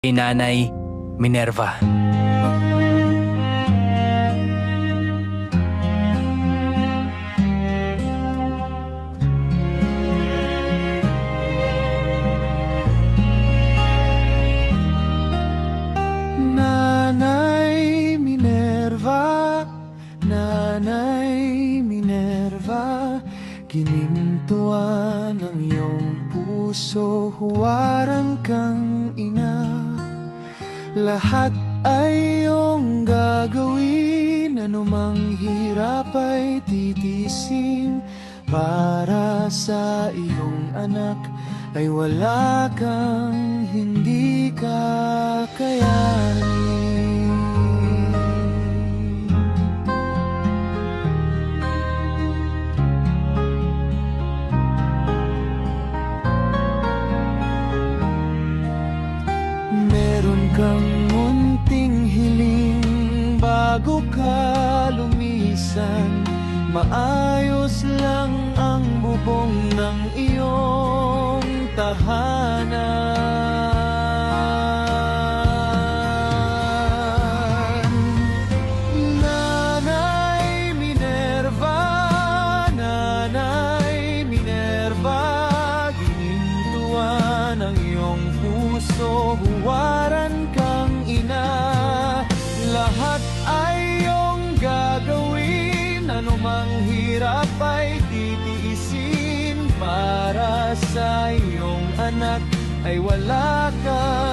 kay Nanay Minerva. Nanay Minerva, Nanay Minerva, ginintuan ang iyong puso, huwaran kang ina. Lahat ay iyong gagawin, anumang hirap ay titisin. Para sa iyong anak ay wala kang hindi kakayanin. Meron kang munting hiling bago ka lumisan. Maayos lang ang bubong ng iyong tahanan. Nanay Minerva, Nanay Minerva, ginintuan ang iyong puso, huwaran kang ina. Lahat ay iyong gagawin, anumang hirap ay titiisin. Para sa iyong anak ay wala kang